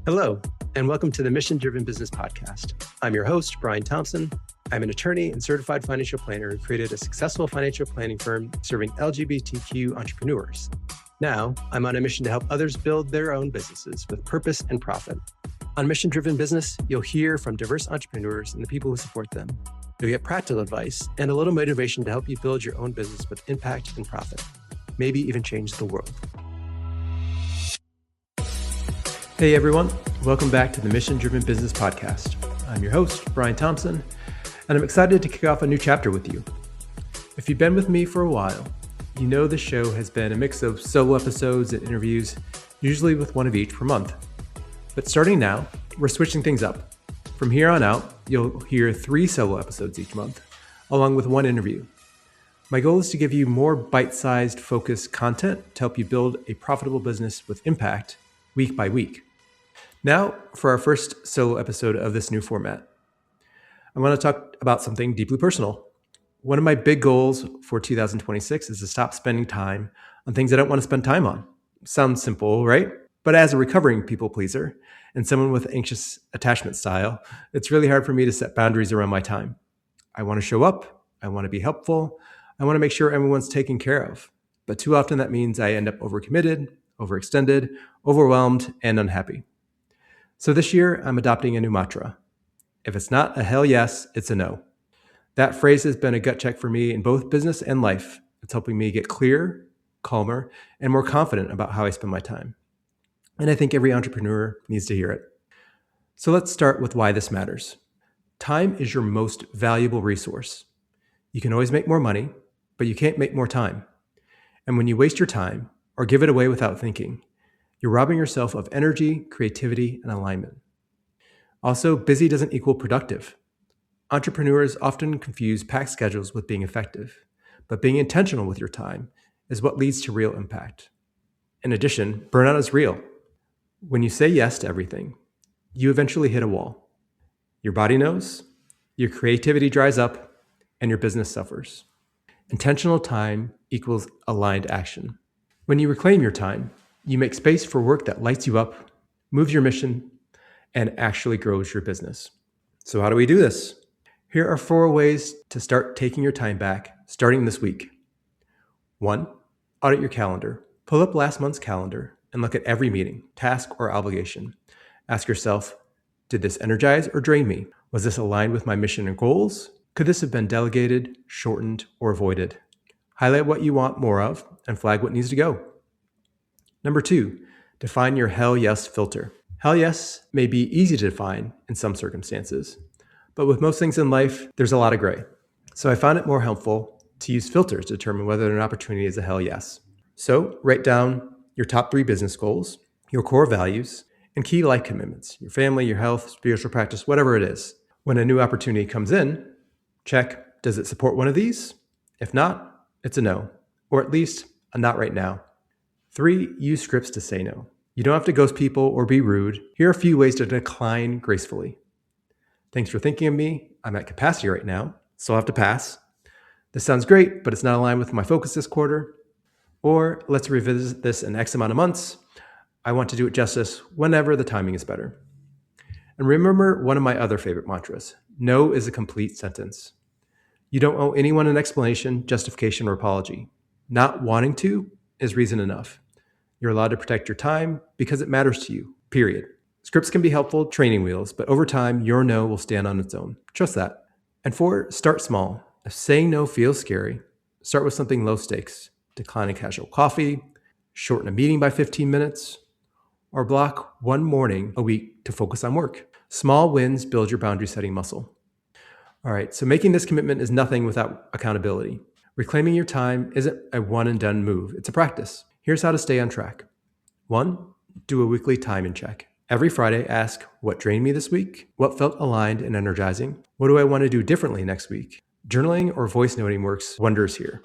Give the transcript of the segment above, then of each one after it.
Hello, and welcome to the Mission Driven Business Podcast. I'm your host, Brian Thompson. I'm an attorney and certified financial planner who created a successful financial planning firm serving LGBTQ entrepreneurs. Now, I'm on a mission to help others build their own businesses with purpose and profit. On Mission Driven Business, you'll hear from diverse entrepreneurs and the people who support them. You'll get practical advice and a little motivation to help you build your own business with impact and profit, maybe even change the world. Hey everyone, welcome back to the Mission Driven Business Podcast. I'm your host, Brian Thompson, and I'm excited to kick off a new chapter with you. If you've been with me for a while, you know the show has been a mix of solo episodes and interviews, usually with one of each per month. But starting now, we're switching things up. From here on out, you'll hear 3 solo episodes each month, along with 1 interview. My goal is to give you more bite-sized, focused content to help you build a profitable business with impact week by week. Now, for our first solo episode of this new format, I want to talk about something deeply personal. One of my big goals for 2026 is to stop spending time on things I don't want to spend time on. Sounds simple, right? But as a recovering people pleaser and someone with anxious attachment style, it's really hard for me to set boundaries around my time. I want to show up. I want to be helpful. I want to make sure everyone's taken care of. But too often that means I end up overcommitted, overextended, overwhelmed, and unhappy. So this year, I'm adopting a new mantra. If it's not a hell yes, it's a no. That phrase has been a gut check for me in both business and life. It's helping me get clearer, calmer, and more confident about how I spend my time. And I think every entrepreneur needs to hear it. So let's start with why this matters. Time is your most valuable resource. You can always make more money, but you can't make more time. And when you waste your time or give it away without thinking, you're robbing yourself of energy, creativity, and alignment. Also, busy doesn't equal productive. Entrepreneurs often confuse packed schedules with being effective, but being intentional with your time is what leads to real impact. In addition, burnout is real. When you say yes to everything, you eventually hit a wall. Your body knows, your creativity dries up, and your business suffers. Intentional time equals aligned action. When you reclaim your time, you make space for work that lights you up, moves your mission, and actually grows your business. So how do we do this? Here are 4 ways to start taking your time back, starting this week. 1, audit your calendar. Pull up last month's calendar and look at every meeting, task, or obligation. Ask yourself, did this energize or drain me? Was this aligned with my mission and goals? Could this have been delegated, shortened, or avoided? Highlight what you want more of and flag what needs to go. Number 2, define your hell yes filter. Hell yes may be easy to define in some circumstances, but with most things in life, there's a lot of gray. So I found it more helpful to use filters to determine whether an opportunity is a hell yes. So write down your top 3 business goals, your core values, and key life commitments, your family, your health, spiritual practice, whatever it is. When a new opportunity comes in, check, does it support one of these? If not, it's a no, or at least a not right now. 3, use scripts to say no. You don't have to ghost people or be rude. Here are a few ways to decline gracefully. Thanks for thinking of me. I'm at capacity right now, so I'll have to pass. This sounds great, but it's not aligned with my focus this quarter. Or let's revisit this in X amount of months. I want to do it justice whenever the timing is better. And remember one of my other favorite mantras. No is a complete sentence. You don't owe anyone an explanation, justification, or apology. Not wanting to is reason enough. You're allowed to protect your time because it matters to you, period. Scripts can be helpful training wheels, but over time, your no will stand on its own. Trust that. And 4, start small. If saying no feels scary, start with something low stakes. Decline a casual coffee, shorten a meeting by 15 minutes, or block 1 morning a week to focus on work. Small wins build your boundary setting muscle. All right, so making this commitment is nothing without accountability. Reclaiming your time isn't a one and done move. It's a practice. Here's how to stay on track. 1, do a weekly time and check. Every Friday, ask what drained me this week, what felt aligned and energizing, what do I want to do differently next week. Journaling or voice noting works wonders here.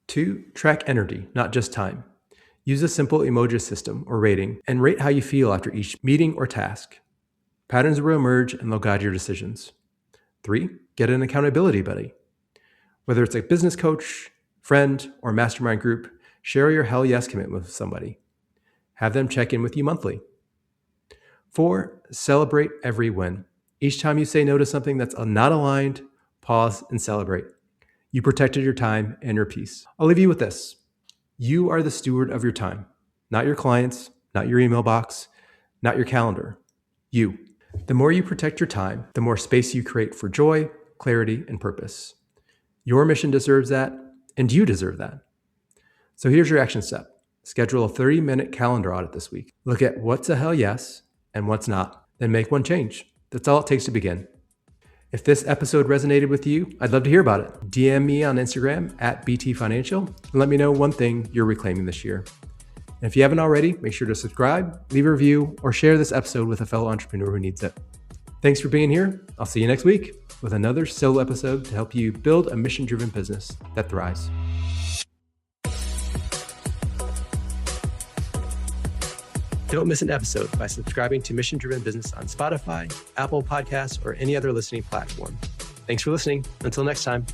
2, track energy, not just time. Use a simple emoji system or rating and rate how you feel after each meeting or task. Patterns will emerge and they'll guide your decisions. 3, get an accountability buddy. Whether it's a business coach, friend, or mastermind group, share your hell yes commitment with somebody. Have them check in with you monthly. 4, celebrate every win. Each time you say no to something that's not aligned, pause and celebrate. You protected your time and your peace. I'll leave you with this. You are the steward of your time, not your clients, not your email box, not your calendar. You. The more you protect your time, the more space you create for joy, clarity, and purpose. Your mission deserves that, and you deserve that. So here's your action step. Schedule a 30-minute calendar audit this week. Look at what's a hell yes and what's not. Then make one change. That's all it takes to begin. If this episode resonated with you, I'd love to hear about it. DM me on Instagram at BTFinancial and let me know one thing you're reclaiming this year. And if you haven't already, make sure to subscribe, leave a review, or share this episode with a fellow entrepreneur who needs it. Thanks for being here. I'll see you next week with another solo episode to help you build a mission-driven business that thrives. Don't miss an episode by subscribing to Mission Driven Business on Spotify, Apple Podcasts, or any other listening platform. Thanks for listening. Until next time.